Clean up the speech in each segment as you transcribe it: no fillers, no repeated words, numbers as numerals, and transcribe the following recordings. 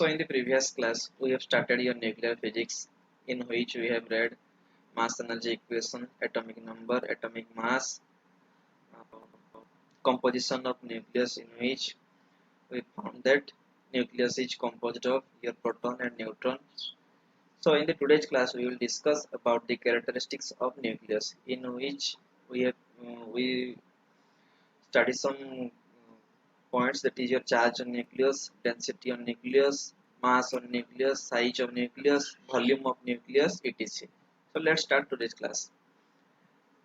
So in the previous class, we have started your nuclear physics, in which we have read mass energy equation, atomic number, atomic mass, composition of nucleus, in which we found that nucleus is composed of your proton and neutron. So in the today's class, we will discuss about the characteristics of nucleus, in which we study some points, that is your charge on nucleus, density on nucleus, mass on nucleus, size of nucleus, volume of nucleus, etc. So let's start today's class.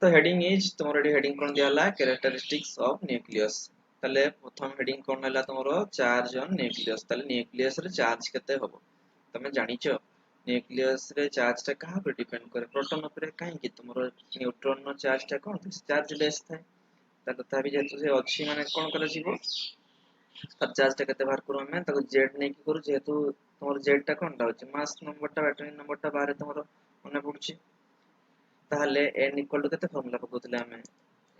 The heading is tomorrow heading kon diala characteristics of nucleus. তাহলে প্রথম heading কোন হলা তোমার charge on nucleus. তাহলে nucleus রে charge কেতে হবো তুমি জানিছো? নিউক্লিয়াস রে চার্জটা কাহা উপরে ডিপেন্ড করে? प्रोटॉन উপরে। কাই কি তোমার নিউট্রন નો চার্জটা কোন চার্জ লেস થાય। তা তথাপি যেহেতু সে ଅଛି মানে কোন করা ଯିବ তার চার্জটা কেতে বাহার করু আমি তাকে জেড নেই কি করু, যেহেতু তোমার জেডটা কোনটা হচ্ছে মাস নম্বরটা ব্যাটারি নম্বরটা বাহারে তোমার মনে পড়ছে। তাহলে n ইকুয়াল টু কেতে ফর্মুলা পকাউতলে আমি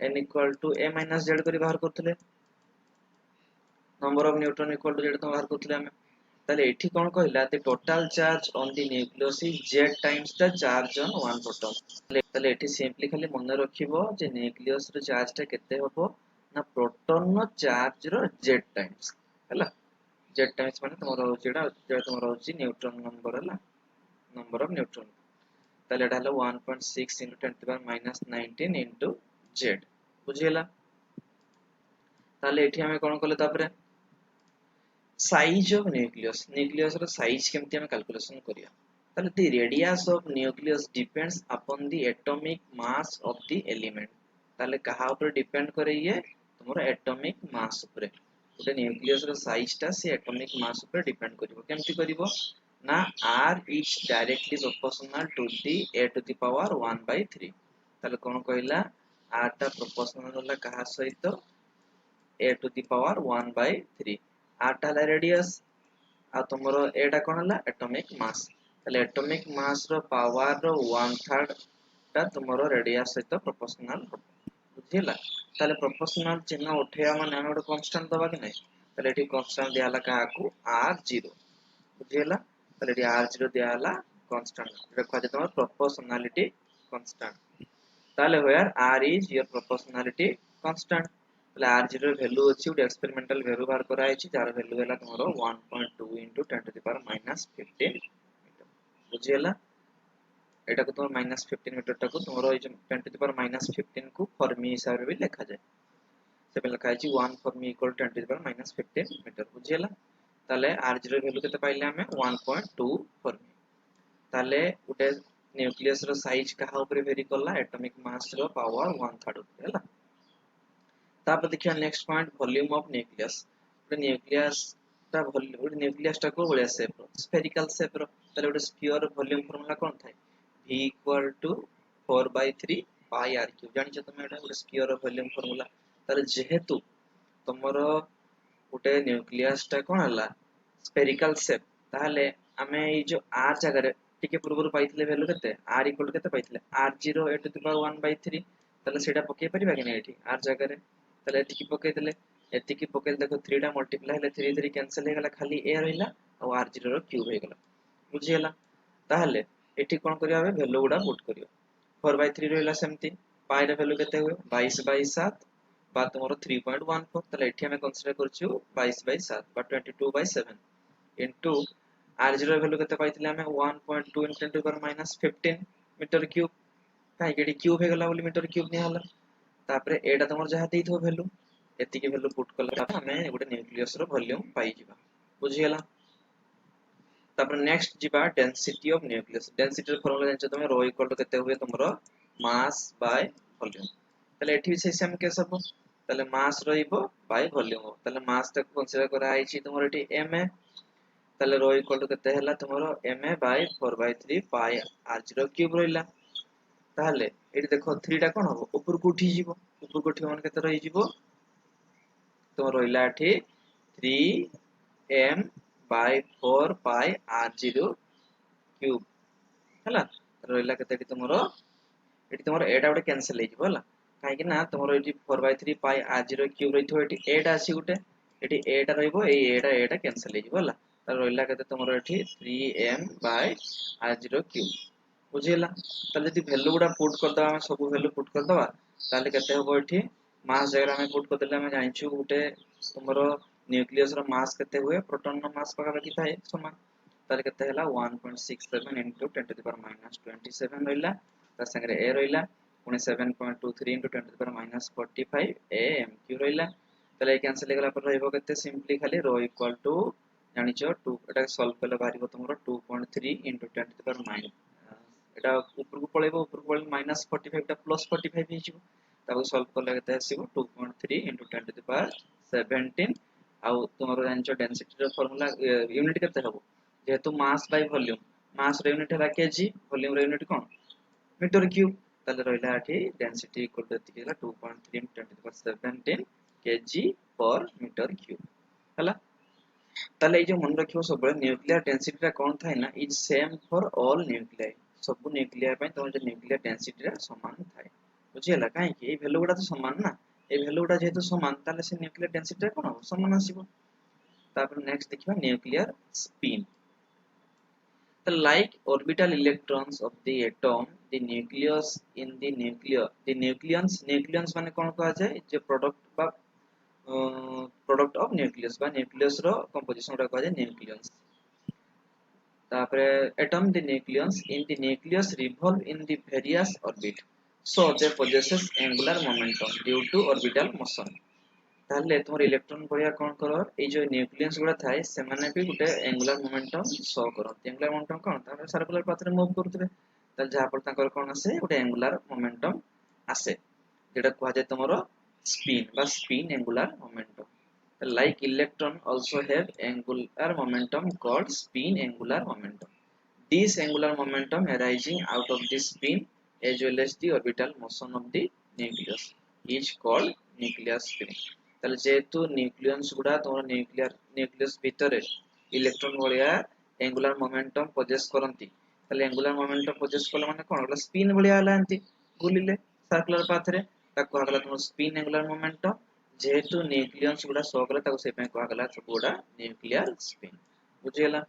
n equal to a minus z করে বাহার করতলে number of neutron equal to যেটা তো বাহার করতলে আমি। তাহলে এটি কোন কইলা the total charge on the nucleus is z times the charge on one proton। তাহলে এটি সিম্পলি খালি মনে রাখিব যে নিউক্লিয়াস র চার্জটা কেতে হবো না proton র চার্জ র z টাইমস ହେଲା। z টাইমস মানে তোমার হচ্ছে যেটা তোমার হচ্ছে নিউট্রন নম্বর ହେଲା, number of neutron। তাহলে এটা হলো 1.6 into 10 to the power minus 19 into z, বুঝিলা? তাহলে এটি আমি কোন কলে তারপরে size of nucleus, nucleus ର size କେମିତି ଆମେ calculation କରିବା। ତାହେଲେ the radius of nucleus depends upon the atomic mass of the element। ତାହେଲେ କାହା ଉପରେ ଡିପେଣ୍ଡ କରେ? ଇଏ ତମର atomic mass ଉପରେ। ଗୋଟେ nucleus ର size ଟା ସେ atomic mass ଉପରେ ଡିପେଣ୍ଡ କରିବ। କେମିତି କରିବ ନା r is directly proportional to the a to the power 1/3। ତାହେଲେ କଣ କହିଲା r ଟା proportional ହେଲା କାହା ସହିତ? a to the power 1/3। r टा ହେଲା रेडियस आ तुमरो a टा कोन होला? Atomic mass. ताले एटॉमिक मास रो पावर रो 1/3 टा तुमरो रेडियस सहित प्रोपोर्शनल हो, बुझिला? ताले प्रोपोर्शनल चिन्ह उठेया माने हम ଗୋଟେ कांस्टेंट दबा कि नै? ताले एठी कांस्टेंट दिया हला काहाकू r0, बुझिला? ताले एठी r0 दिया हला कांस्टेंट। देखो जे तुमरो प्रोपोर्शनलिटी कांस्टेंट। ताले where r is your proportionality constant। r0 value अछि उड एक्सपेरिमेंटल वैल्यू बाहर करा आइछि जार वैल्यू हैला तमरो 1.2 into 10 to the power minus 15 metre, बुझियला? एटा को तुम minus 15 मीटर टा को तमरो 10 to the power minus 15 को फर्मी हिसाब रे भी लिखा जाय। से पे लिखा आइछि 1 fermi equal 10 to the power minus 15 metre, बुझियला? ताले r0 वैल्यू केते पाइले हमें 1.2 फर्मी। ताले उडे न्यूक्लियस रो साइज कहा ऊपर वेरी करला? एटॉमिक मास रो पावर 1/3 हैला। तापर देखिया next point volume of nucleus. Nucleus ता न्यूक्लियस टा को बळिया शेप रो स्फेरिकल शेप रो। ताले उडे स्फीयर वॉल्यूम फार्मूला कोन थाय? v equal to 4/3 pi r cube. जानि छ तमे एटा उडे स्फीयर वॉल्यूम फार्मूला। ताले जेहेतु तमरो उडे न्यूक्लियस टा कोन हला स्फेरिकल शेप, ताले हमें ई जो r जगह रे टिके पूर्व पाइथिले वैल्यू केते? r इक्वल केते पाइथिले? r0 a to the power 1/3। ताले सेटा पके परिबा कि नै एठी r जगह रे? ताले एठी पके देले एति की पके देखो 3 टा मल्टीप्लाई हेले 3 3 कैंसिल हे गला, खाली a रहिला और r0 रो क्यूब हे गला, बुझियला? ताहले एठी कोन करिया हबे वैल्यू गुडा पुट करियो। 4/3 रहिला सेमती पाई रे वैल्यू केते हुए 22/7 बा तमरो 3.14। ताले एठी हमें कंसीडर करछु 22/7 बा 22/7 इनटू r0 वैल्यू केते पाइथिले हमें 1.2 into 10 to the power minus 15 metre cube. काई केडी क्यूब हे गला बोली मीटर क्यूब नि हला। तापरे एटा तमर जहा देइथो वैल्यू एति की वैल्यू पुट करला हमें गोटे न्यूक्लियस रो वॉल्यूम पाई जिबा, बुझियला? तापर नेक्स्ट जिबा डेंसिटी ऑफ न्यूक्लियस। डेंसिटी रो फार्मूला जानछ तमे रो इक्वल टू केते हुए तमरो मास बाय वॉल्यूम। ताले एठी से सेम केस हबो। ताले मास रहिबो बाय वॉल्यूम हो। ताले मास तक कंसीडर करा आइछि तमरो एठी ma। ताले रो इक्वल टू केते हला तमरो ma बाय 4/3 पाई r0 क्यूब रहिला। ताहले एठी देखो 3 टा कोन हबो ऊपर को उठी जिवो। ऊपर को उठी मन केते रहि जिवो तो रहिला एठी 3m by 4 pi r0 cube हैला। रहिला केते एठी तमरो एठी तमरो एटा उडे कैंसिल हे जिवो हैला। काहे कि ना तमरो एठी 4/3 pi r0 क्यूब रहिथो एठी एटा आसी उटे एठी एटा रहिबो एटा कैंसिल हे जिवो हैला। ताले रोइला केते तुमरो एठी 3m by r0 क्यूब बुझिला ताले जदी वैल्यू गुडा पुट कर दबा हम सब वैल्यू पुट कर दबा ताले केते होबो एठी मास जगह हम पुट कर देले हम जानिछु गुटे तुमरो न्यूक्लियस रो मास केते हुए प्रोटॉन रो मास पका बकी थाए समान ताले केते हला 1.67 into 10 to the power minus 27 रहिला ता संगे a रहिला पुनी 7.23 into 10 to the power minus 45 am q रहिला ताले कैंसिल गला पर रहइबो केते सिंपली खाली rho equal to जानिचो 2 Etah solve करले बारिबो तुमरो 2.3 into 10 to the power minus एटा ऊपर को पळेबो ऊपर को minus 45 टा plus 45 हिजिबो ताको सॉल्व करले केते आसीबो 2.3 into 10 to the power 17 आउ तुमरो जानिचो डेंसिटी रो फार्मूला यूनिट केते हबो जेहेतु मास बाय वॉल्यूम मास रे यूनिट है केजी वॉल्यूम रे यूनिट कोन मीटर क्यूब ताले रहला आठी डेंसिटी इक्वल टू एतिकी हला 2.3 10 to the power 17 केजी पर मीटर क्यूब हला ताले ए जो मन रखियो सब न्यूक्लियर डेंसिटी रा कोन थाय ना is same for all nuclei सब न्यूक्लियर पे तो न्यूक्लियर डेंसिटी रा समान थाय बुझियला काहे कि ए वैल्यू गुडा तो समान ना ए वैल्यू गुडा जेहेतु समान ताले से न्यूक्लियर डेंसिटी रा कोन समान आसीबो तापर नेक्स्ट देखिबा nuclear spin The like orbital electrons of the atom, the nucleus in the nucleons माने कौन कहा जाए जो प्रोडक्ट ऑफ न्यूक्लियस बा न्यूक्लियस रो कंपोजिशन रा कहा जाए न्यूक्लियस तापरे atom the nucleons in the nucleus revolve in the various orbit so they possesses angular momentum due to orbital motion ताले तुमर इलेक्ट्रॉन बढ़िया कोन करो ए जो न्यूक्लियस गुडा थाए से माने भी गुटे एंगुलर मोमेंटम शो करो एंगुलर मोमेंटम कोन तारे सर्कुलर पाथ रे मूव करथबे ताले जहा पर ताकर कोन आसे गुटे एंगुलर मोमेंटम आसे जेटा कहा जाय तुमरो spin angular momentum like electron also have angular momentum called spin angular momentum this angular momentum arising out of the spin as well as the orbital motion of the nucleus is called nuclear spin ताले जेतु nucleus गुडा तोर nucleus भितरे electron भलिया angular momentum possess करंती ताले angular momentum poses करले माने कोन होला spin भलिया हलांती गुलिले circular path रे ताको हगला तुम स्पिन एंगुलर मोमेंटम जेतु न्यूक्लियस गुडा सो करले ताको से पे को हगला सब गुडा न्यूक्लियर स्पिन बुझियला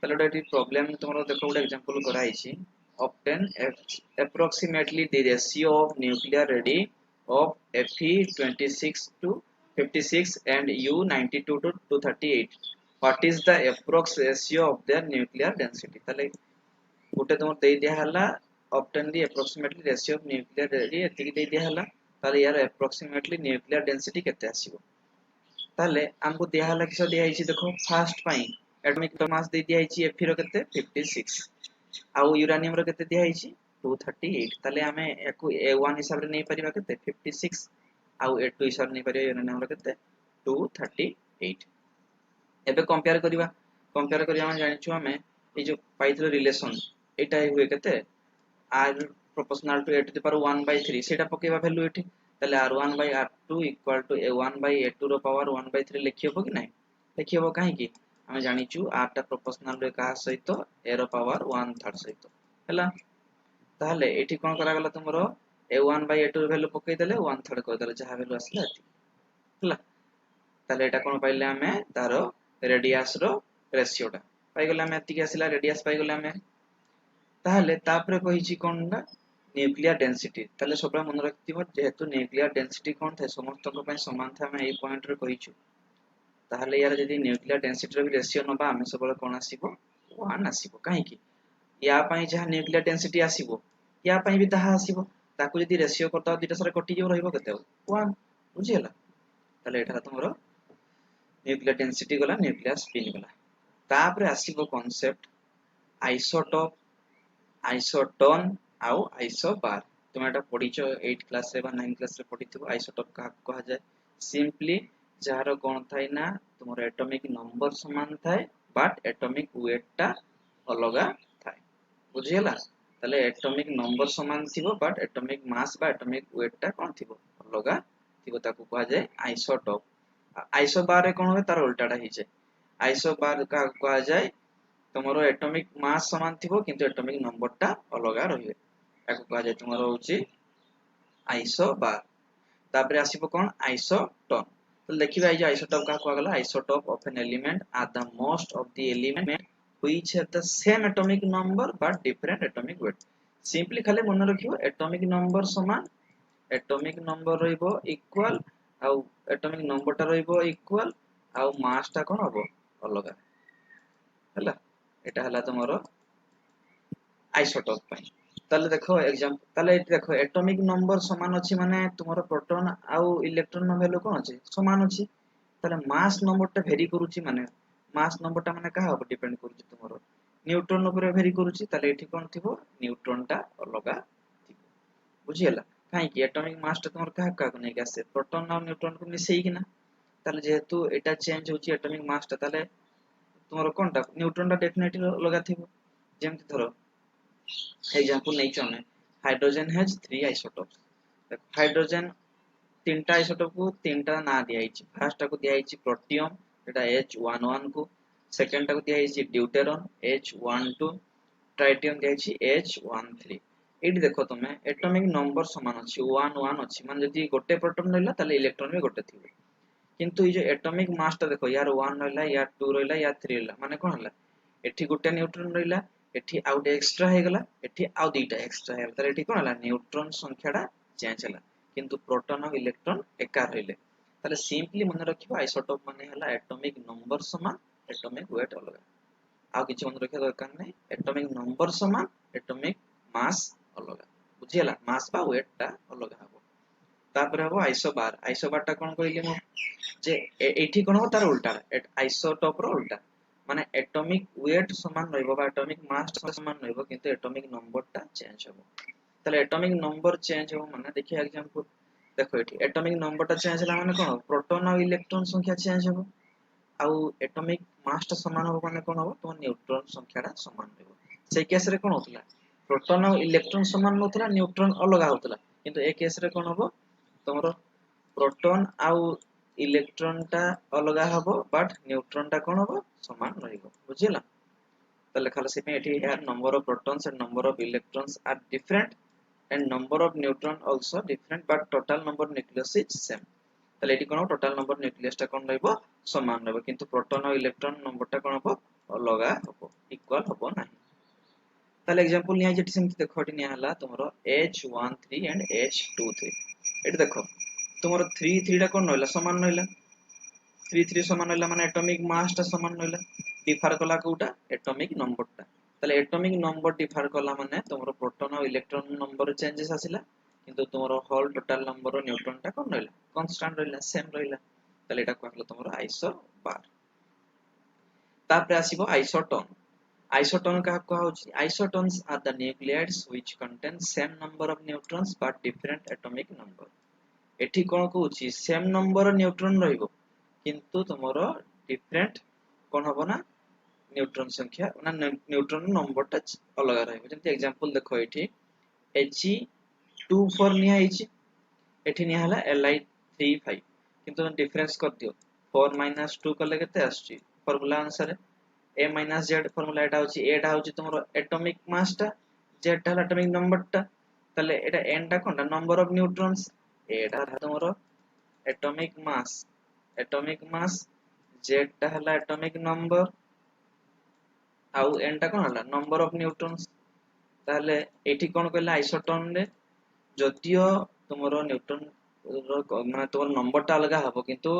ताले एटी प्रॉब्लम तुमरो देखो गुडा example कराइछि obtain approximately the ratio of nuclear ready of Fe26 to 56 and U92 to 238 what is the approx ratio of their nuclear density ताले गुटे तुम दे दिया हला obtain the approximately ratio of nuclear ready एतिकी दे दिया हला ताले यार approximately nuclear density केते आसीबो ताले हमको दिया हला किस दिया हिची देखो फर्स्ट पाई एटॉमिक मास दे दिया हिची Fe रो केते 56 आउ यूरेनियम रो केते दिया हिची 238 ताले हमें एको A1 हिसाब रे नै परिबा केते 56 आउ A2 हिसाब नै परिबा यूरेनियम रो केते 238 एबे कंपेयर करिबा हम जानिछु हमें ए जो पाइथलो रिलेशन एटा हुए केते r proportional to a to the power 1/3 सेटा पकेबा वैल्यू एठी ताले r1 by r2 equal to a1 by a2 रो पावर 1/3 लिखियबो कि नै लिखियबो काहे कि हम जानिछु r टा प्रोपोर्शनल रे का सहित a रो पावर 1/3 सहित हला ताले एठी कोन करा गला तुमरो a1 by a2 वैल्यू पके देले 1/3 कर देले जहा वैल्यू आसला एठी हला ताले एटा कोन पाइले हमें तारो रेडियस रो रेशियो टा पाइ गला हमें एतिकी आसिला रेडियस पाइ गला हमें ताले तापरे कहिछि कोनडा न्यूक्लियर डेंसिटी ताले सबरा मन रखतिबो जेहेतु न्यूक्लियर डेंसिटी कोन थाय समस्त को पय समान था हम ए पॉइंट रे कहिछु ताले यार जदी न्यूक्लियर डेंसिटी रो रेशियो नबा हम सबरा कोन आसीबो 1 आसीबो काहे कि या पय जहा न्यूक्लियर डेंसिटी आसीबो या पय भी ताहा आसीबो ताकू जदी रेशियो करता दिटा सारा कटि जो रहइबो केते 1 बुझियला ताले एठा तुमरो न्यूक्लियर डेंसिटी गला न्यूक्लियर स्पिन गला तापरे आसीबो कांसेप्ट आइसोटोप आइसोटोन आउ आइसोबार तुम एटा पढिचो 8 क्लास रे बा 9 क्लास रे पढिथिबो आइसोटोप का कहा जाय सिंपली जहार कोन थाय ना तुमर एटॉमिक नंबर समान थाय बट एटॉमिक वेट टा अलगा थाय बुझियला ताले एटॉमिक नंबर समान थिबो बट एटॉमिक मास बा एटॉमिक वेट टा कोन थिबो अलगा थिबो ताकू कहा जाय आइसोटोप आइसोबार रे कोन होय तार उल्टाटा हि जाय आइसोबार का कहा जाय तुमरो एटॉमिक मास समान थिबो किंतु एटॉमिक नंबर टा अलगा रहिबे ताकू कहा जाय तुमरो होची आइसोबार तापरे आसीबो कोन आइसोटोन तो देखिबा ए जो आइसोटोप का को गला isotope of an element are the most of the elements which have the same atomic number but different atomic weight. Simply खाली मन रखियो एटॉमिक नंबर समान, एटॉमिक नंबर रहिबो इक्वल, आउ एटॉमिक नंबर टा रहिबो इक्वल, आउ मास टा कोन हबो अलगा हला। एटा हला तमरो आइसोटोप पाई। ताले देखो एग्जांपल, ताले एटी देखो एटॉमिक नंबर समान अछि माने तुमरो प्रोटॉन आउ इलेक्ट्रॉन नो वैल्यू कोन अछि समान अछि। ताले मास नंबर टा भेरी करूची माने मास नंबर टा माने कहा ऊपर डिपेंड करूची तुमरो न्यूट्रॉन ऊपर भेरी करूची। ताले एठी कोन थिबो न्यूट्रॉन टा अलगा थिबो बुझियला। काहे कि एटॉमिक मास टा तुमरो कहा का नै आसे प्रोटॉन और न्यूट्रॉन को मिसेई कि ना। ताले जेहेतु एटा चेंज होची एटॉमिक मास टा ताले तुमरो कोनटा न्यूट्रॉन टा डेफिनेटली अलगा थिबो। जेमति धरो एग्जांपल नै छमे हाइड्रोजन हैज 3 आइसोटोप्स। देखो हाइड्रोजन तीनटा आइसोटोप को तीनटा ना दिया आइछि। फर्स्ट टा को दिया आइछि प्रोटियम एटा H11 को, सेकंड टा को दिया आइछि ड्यूटेरन H12, ट्राइटियम दिया आइछि H13। एठी देखो तमे एटॉमिक नंबर समान अछि 1 1 अछि माने जदि गोटे प्रोटॉन रहला ताले इलेक्ट्रॉन भी गोटे थिबे। किंतु ये जो एटॉमिक मास टा देखो यार 1 रहला यार 2 रहला यार 3 रहला माने कोन हला एठी गोटे न्यूट्रॉन रहला, एठी आउट एक्स्ट्रा हे गला, एठी आउ दुईटा एक्स्ट्रा हे ताले एठी कोन हला न्यूट्रॉन संख्याटा चेंज हला किंतु प्रोटॉन और इलेक्ट्रॉन एका रहले। ताले सिंपली मन रखिबो आइसोटोप माने हला एटॉमिक नंबर समान एटॉमिक वेट अलगा। आ किछि मन रखिया दरकार नै एटॉमिक नंबर समान एटॉमिक मास अलगा बुझियला। मास बा वेट टा अलगा हबो। तापर हबो आइसोबार। आइसोबार टा कोन कहली मो जे एठी कोन हो तार उल्टा आइसोटोप रो उल्टा माने एटॉमिक वेट समान रहइबो बा एटॉमिक मास समान रहइबो किंतु एटॉमिक नंबर टा चेंज हबो। ताले एटॉमिक नंबर चेंज हो माने देखिए एग्जांपल देखो एठी एटॉमिक नंबर टा चेंज हला माने कोन प्रोटॉन और इलेक्ट्रॉन संख्या चेंज हबो। आउ एटॉमिक मास टा समान हबो माने कोन हबो तो न्यूट्रॉन संख्याटा समान रहइबो। से केस रे कोन होतला प्रोटॉन और इलेक्ट्रॉन समान नथला न्यूट्रॉन अलगा होतला किंतु ए केस रे कोन हबो तमरो प्रोटॉन आउ इलेक्ट्रॉन टा अलगा हबो बट न्यूट्रॉन टा कोन हबो समान रहइबो बुझिला। त लेखाला से एठी यार number of protons and number of electrons are different and number of neutron also different but total number nucleus is same। ताले एठी कोन टोटल नंबर न्यूक्लियस टा कोन रहइबो समान रहइबो किंतु प्रोटॉन और इलेक्ट्रॉन नंबर टा कोन हबो अलगा हबो इक्वल हबो नाही। ताले एग्जांपल निया जेठी सेमति देखो एठी निया हला तुमरो H13 and H23। एठी देखो तुमरो 3 3 टा कोन रहला समान रहला 3 3 समान रहला माने एटॉमिक मास टा समान रहला। डिफर कला कोटा एटॉमिक नंबर टा। ताले एटॉमिक नंबर डिफर कला माने तुमरो प्रोटॉन और इलेक्ट्रॉन नंबर चेंजेस आसिला किंतु तुमरो होल टोटल नंबर न्यूट्रॉन टा कोन रहला कांस्टेंट रहला सेम रहला। ताले एटा कहलो तुमरो आइसो बार। तापर आसीबो आइसोटोन। आइसोटोन का कहा होची isotones are the nuclides which contain same number of neutrons but different atomic number. एठी कोन कहूची सेम नंबर न्यूट्रॉन रहइबो किंतु तुमरो डिफरेंट कोन हबो ना न्यूट्रॉन संख्या ना न्यूट्रॉन नंबर टा अलग रहइबो। जेंति एग्जांपल देखो एठी He24 निया आइची एठी निया हला Li35 किंतु डिफरेंस कर दियो 4 - 2 कले केते आछी फार्मूला अनुसार A - Z फार्मूला एटा होची A टा होची तुमरो एटॉमिक मास टा Z टा एटॉमिक नंबर टा तले एटा N टा कोनटा नंबर ऑफ न्यूट्रॉन्स A टा तुमरो एटॉमिक मास Z टा हला एटॉमिक नंबर आउ N टा कोन हला नंबर ऑफ न्यूट्रॉन्स। ताले एठी कोन कहला आइसोटोन रे जदियो तुमरो न्यूट्रॉन माने तोर नंबर टा अलग हबो किंतु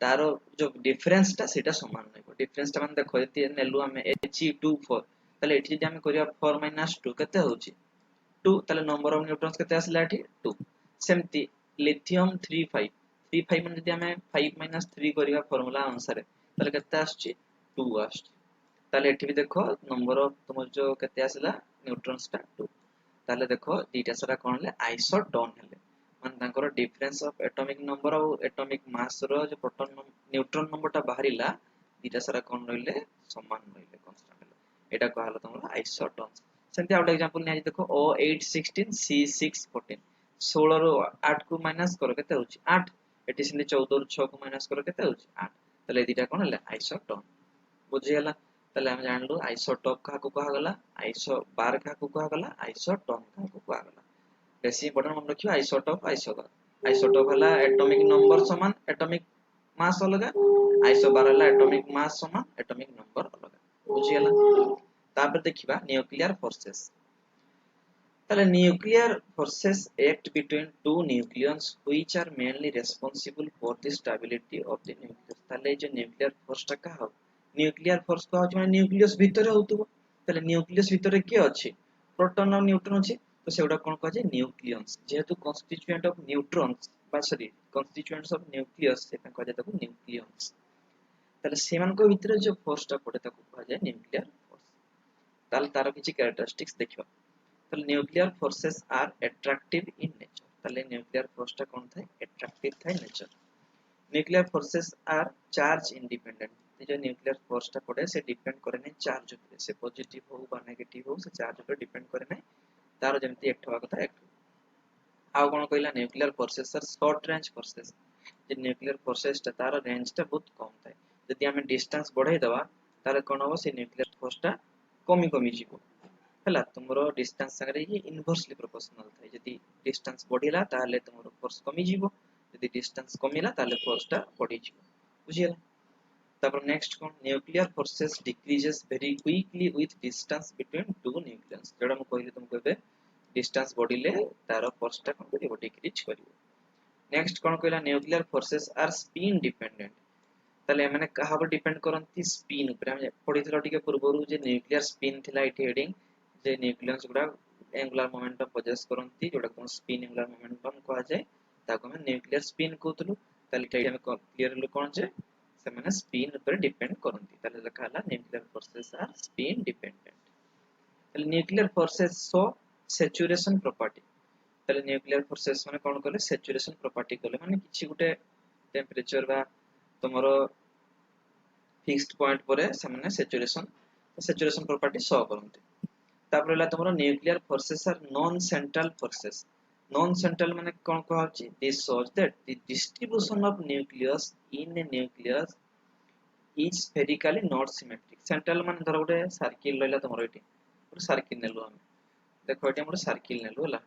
तारो जो डिफरेंस टा सेटा समान रहइबो। डिफरेंस टा माने देखो एती नेलु हमें He24 ताले एठी जदि हम करिया 4 - 2 केते होची 2 ताले नंबर ऑफ न्यूट्रॉन्स केते आसला एठी 2। सेमति लिथियम 35 माने जदि हमें 5 - 3 करिया फार्मूला अनुसार ताले केते आछी 2 आछी। ताले एठी भी देखो नंबर ऑफ तुमर जो केते आसला न्यूट्रॉन्स टा 2। ताले देखो दीटा सारा कोन ले आइसोटोन हेले माने तांकर डिफरेंस ऑफ एटॉमिक नंबर और एटॉमिक मास रो जो प्रोटॉन न्यूट्रॉन नंबर टा बाहरिला दीटा सारा कोन रहले समान रहले कांस्टेंट रहले एटा कहला तुमरा आइसोटोन। सेंति आउट एग्जांपल नै देखो O816 C614 16 रो 8 को माइनस करो केते होची 8 एटी सेंति 14 रो 6 को माइनस करो केते होची 8 तले दीटा कोन ले आइसोटोन बुझियला। तले हम जानलु आइसोटोप का को कहा गला आइसो बार का को कहा गला आइसोटोन का को कहा गला। बेसी इंपोर्टेंट मन रखियो आइसोटोप आइसोबार। आइसोटोप हला एटॉमिक नंबर समान एटॉमिक मास अलग आइसोबार है एटॉमिक मास समान एटॉमिक नंबर अलग बुझियला तापर देखिबा न्यूक्लियर फोर्सेस ताले nuclear forces act between two nucleons which are mainly responsible for the stability of the nucleus ताले जो न्यूक्लियर फोर्स टा का हो न्यूक्लियर फोर्स का हो माने न्यूक्लियस भीतर होतबो ताले न्यूक्लियस भीतर के अछि प्रोटॉन और न्यूट्रॉन अछि तो सेउडा कोन कहै छै न्यूक्लियस जेहेतु कॉन्स्टिट्यूएंट ऑफ न्यूट्रॉन्स बा सॉरी कॉन्स्टिट्यूएंट्स ऑफ न्यूक्लियस से कहै छै ताको न्यूक्लियस ताले सेमान को भीतर जो फोर्स टा पड़े ताको कहै छै न्यूक्लियर फोर्स ताले तार किछि कैरेक्टरिस्टिक्स देखियो तो nuclear forces are attractive in nature ताले न्यूक्लियर फोर्स टा कोन थाय एट्रैक्टिव थाय nature nuclear forces are charge independent जो न्यूक्लियर फोर्स टा पड़े से डिपेंड करे नै चार्ज ऊपर से पॉजिटिव हो बा नेगेटिव हो से चार्ज ऊपर डिपेंड करे नै तार जेमति एक होवा कथा एक आ कोन कहला nuclear forces are short range forces जे न्यूक्लियर फोर्सेस टा तार रेंज टा बहुत कम थाय यदि हमें डिस्टेंस बढ़ाई दवा तारे कोन हो से न्यूक्लियर फोर्स टा कमी कमी जीवो हला तुमरो डिस्टेंस संगे ये इनवर्सली प्रोपोर्शनल थाय यदि डिस्टेंस बढ़िला ताले तुमरो फोर्स कमी जीवो यदि डिस्टेंस कमिला ताले फोर्स टा बढ़ी जीवो बुझियला तापर नेक्स्ट कोन nuclear forces decreases very quickly with distance between two nucleus जेडा हम कहली तुमको बे डिस्टेंस बढ़िले तार फोर्स टा कोन करिवो डिक्रीज करिवो नेक्स्ट कोन कहला nuclear forces are spin dependent ताले माने कहा पर डिपेंड करंती स्पिन ऊपर हम पढिथलो टिके पूर्वरु जे न्यूक्लियर स्पिन थिला इट हेडिंग जे न्यूक्लियस गुडा एंगुलर मोमेंटम पोजेस करंती जोडा कोन स्पिन एंगुलर मोमेंटम कहा जाय ताको हम न्यूक्लियर स्पिन कहतलु ताले टाइम हम क्लियरली कोन जे से माने स्पिन ऊपर डिपेंड करंती ताले लिखा हला nuclear forces are spin dependent ताले nuclear forces so saturation property ताले न्यूक्लियर फोर्सेस माने कोन करले सैचुरेशन प्रॉपर्टी करले माने किछि गुटे टेंपरेचर बा तमरो फिक्स्ड पॉइंट परे से माने सैचुरेशन प्रॉपर्टी शो करंती तापर हला तमरो nuclear forces are non central माने कोन कहउची this shows that the distribution of nucleus in a nucleus is spherically not symmetric central माने धर गुटे सर्किल लइला तमरो एटी गुटे सर्किल नेलु हम देखो एटी हमर सर्किल नेलु हला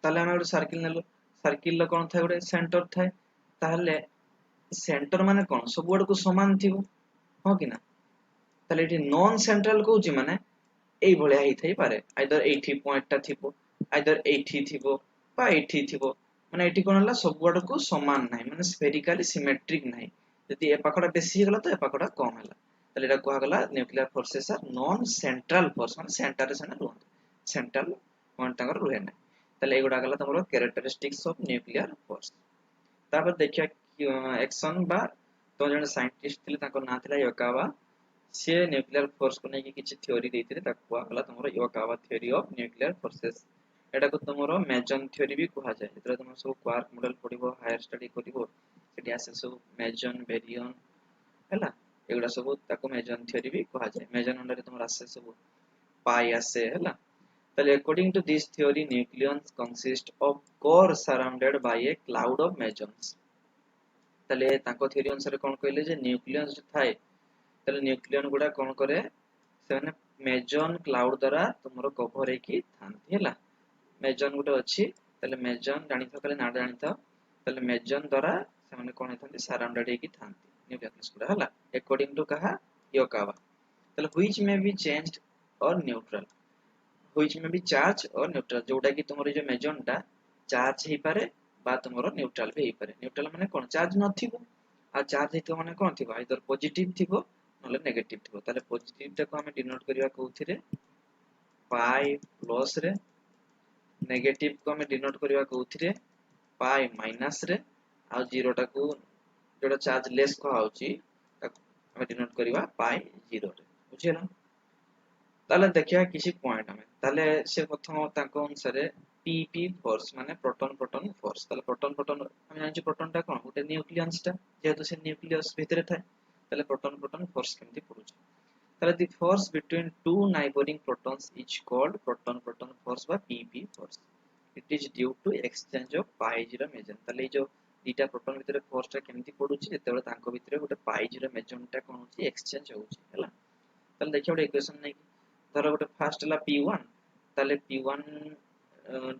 ताले हम गुटे सर्किल नेलु सर्किल ल कोन थाय गुटे सेंटर थाय ताहले सेंटर माने कोन सब गुड को समान थिबो हो कि ना ताले एटी नॉन सेंट्रल कहउची माने एई भलिया हि थाई पारे आइदर एठी पॉइंट ता थिबो आइदर एठी थिबो बा एठी थिबो माने एठी कोन हला सब गुड को समान नाही माने स्फेरिकली सिमेट्रिक नाही यदि ए पाखडा बेसी गला तो ए पाखडा कम हला ताले एटा कोहा गला nuclear forces are non central force माने सेंटर से ना रुहन सेंट्रल पॉइंट तंगर रुहे ना ताले एगुडा गला तमरो कैरेक्टरिस्टिक्स ऑफ न्यूक्लियर फोर्स तापर देखिया एक्शन बा तो जने साइंटिस्ट थिले ताको ना थिला योकावा से न्यूक्लियर फोर्स को नेकी किछि थ्योरी देथिले ताको कहला तमरो योकावा थ्योरी ऑफ न्यूक्लियर फोर्सेस एटा को तमरो मेजन थ्योरी भी कहा जाय जेतरा तमरो सब क्वार्क मॉडल पढिबो हायर स्टडी करिवो सेठी आसे सब मेजन बेरियन हैला एगुडा सब ताको मेजन थ्योरी भी कहा जाय मेजन अंडर तमरो आसे सब पाई आसे हैला ताले according to this theory nucleus consist of core surrounded by a cloud of mesons ताले ताको थ्योरी अनुसार कोन कहले जे न्यूक्लियस जो थाए ताले न्यूक्लियन गुडा कोन करे से माने मेजन क्लाउड द्वारा तुमरो कवर हेकी थांती हैला मेजन गुटे अछि ताले मेजन जानि तो कले ना जानि तो ताले मेजन द्वारा से माने कोन हेथांती सराउंडेड हेकी थांती न्यूक्लियस गुडा हैला अकॉर्डिंग टू कहा योकावा ताले व्हिच मे बी चेंज्ड और neutral which may be charge और न्यूट्रल जोटा कि तुमरो जो मेजन टा चार्ज हे पारे बा तुमरो न्यूट्रल भी हे पारे न्यूट्रल माने कोन चार्ज नथिबो आ चार्ज हेतो माने कोन थिबो आइदर पॉजिटिव थिबो नले नेगेटिव थिबो ताले पॉजिटिव टा को हम डिनोट करिया कोथिरे पाई प्लस रे नेगेटिव को हम डिनोट करिया कोथिरे पाई माइनस रे आ जीरो टा को जोटा चार्ज लेस को आउची हम डिनोट करिवा पाई जीरो रे बुझियला ताले देखिया किसी पॉइंट हमें ताले से प्रथम ताको अनुसार पीपी फोर्स माने प्रोटॉन प्रोटॉन फोर्स ताले प्रोटॉन प्रोटॉन हम जानि प्रोटॉन टा कोन गुटे न्यूक्लियस टा जेहेतु से न्यूक्लियस भितरे थाए ताले प्रोटॉन प्रोटॉन फोर्स केमति पडुछ ताले the force between two neighbouring protons is called proton proton force बा PP force it is due to exchange of pi zero meson ताले जो दीटा प्रोटॉन भितरे फोर्स टा केमति पडुछ जेतेबे तांको भितरे गुटे पाई जीरो मेजन टा कोन होची एक्सचेंज होची हैला ताले देखियो गुटे इक्वेशन नै धर गोटे फास्ट हला P1 ताले P1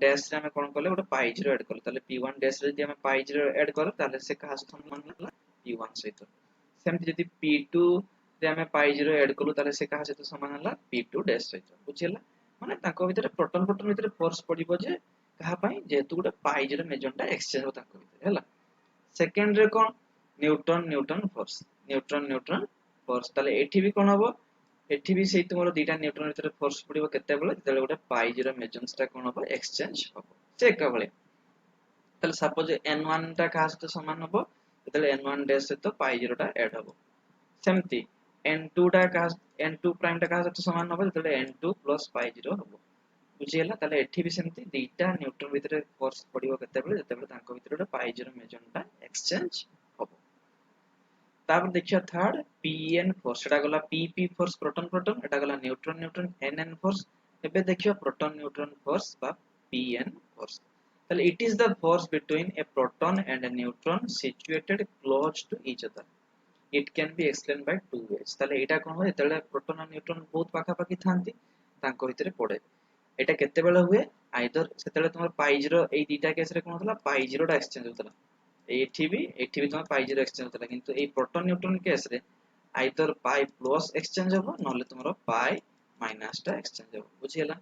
डैश रे हमें कोन करले गोटे पाई 0 ऐड करले ताले p1 डैश रे यदि हमें पाई 0 ऐड करो ताले से कहा समान होला p1 सहित सेमति यदि p2 रे हमें पाई 0 ऐड करू ताले से कहा सहित समान होला p2 डैश सहित बुझियला माने ताको भीतर प्रोटॉन प्रोटॉन भीतर फोर्स पडिबो जे कहा पई जेतु गोटे पाई 0 मेजनटा एक्सचेंज हो ताको भीतर हैला सेकंड रे कोन neutron neutron force neutron neutron force ताले एठी भी कोन हबो एठी भी सेही तुमरो दीटा न्यूटन भीतर फोर्स पडिबो केते बेले जेते गोटे पाई 0 मेजन्स टा कोन हबो एक्सचेंज हबो से का बेले ताले सपोज n1 टा कहा सहित समान हबो जेते n1 डैश सहित पाई 0 टा ऐड हबो सेमति n2 टा कहा n2 प्राइम टा कहा सहित समान हबो जेते n2 प्लस पाई 0 हबो बुझियला ताले एठी भी सेमति दीटा न्यूटन भीतर फोर्स पडिबो केते बेले जेते बेले तांको भीतर गोटे पाई 0 मेजनटा एक्सचेंज हबो तापर देखियो थर्ड pn फोर्स एटा गला pp फोर्स प्रोटॉन प्रोटॉन एटा गला न्यूट्रॉन न्यूट्रॉन nn फोर्स एबे देखियो प्रोटॉन न्यूट्रॉन फोर्स बा pn फोर्स ताले it is the force between a proton and a neutron situated close to each other it can be explain by two ways ताले एटा कोन होय तेले proton और neutron बहुत पाखा पाखी थांती तांको भितरे पड़े एटा केते बेला हुए आइदर सेतेले तुमर पाई 0 एई दीटा केस रे कोन होतला पाई 0 टा एक्सचेंज होतला एठी भी तुम पाई 0 एक्सचेंज होतला किंतु ए प्रोटॉन न्यूट्रॉन केस रे आइदर पाई प्लस एक्सचेंज हो नले तुमरो पाई माइनस टा एक्सचेंज हो बुझियला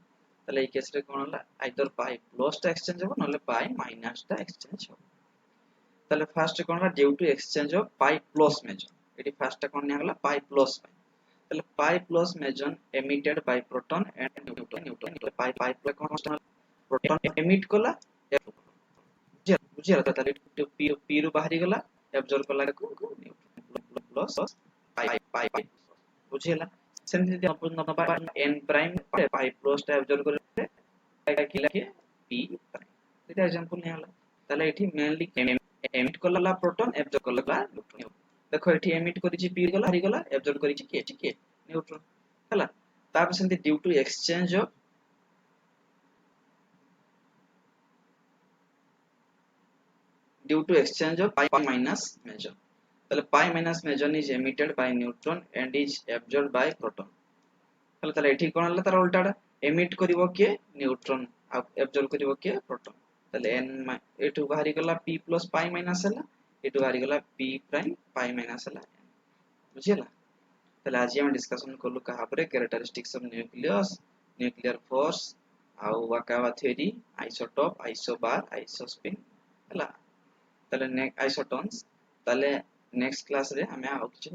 ताले ए केस रे कोन होला आइदर पाई प्लस टा एक्सचेंज हो नले पाई माइनस टा एक्सचेंज हो ताले फर्स्ट कोन होला due to exchange of pi plus meson एटी फर्स्ट टा कोन नियागला पाई प्लस ताले pi plus meson emitted by proton and neutron neutron pi pi plus कोन प्रोटॉन एमिट कला बुझियला ताले p रु बाहरी गला एब्जॉर्ब कला को न्यूट्रॉन प्लस पाई पाई बुझियला सेमति जे अपन नबा n प्राइम पाई प्लस टा एब्जॉर्ब करे किला के p प्राइम एटा एग्जांपल नै होला ताले एठी मेनली एमिट कला प्रोटॉन एब्जॉर्ब कला न्यूट्रॉन देखो एठी एमिट करिछि p गला हरि गला एब्जॉर्ब करिछि के न्यूट्रॉन हला तापर सेमति due to exchange of pi minus measure ताले pi minus measure is emitted by neutron and is absorbed by proton ताले एठी कोन हला तार उल्टाडा एमिट करिवो के न्यूट्रॉन एब्जॉर्ब करिवो के प्रोटॉन ताले n एठु बाहरी गला p plus pi minus हला एठु बाहरी गला p prime pi minus हला बुझियला ताले आज हम डिस्कशन करलु कहा परे characteristics of nucleus nuclear force आउ वाकावा थ्योरी आइसोटोप आइसोबार आइसोस्पिन हला ताले नेक्स्ट आइसोटोन्स ताले नेक्स्ट क्लास रे हमें आउ किछ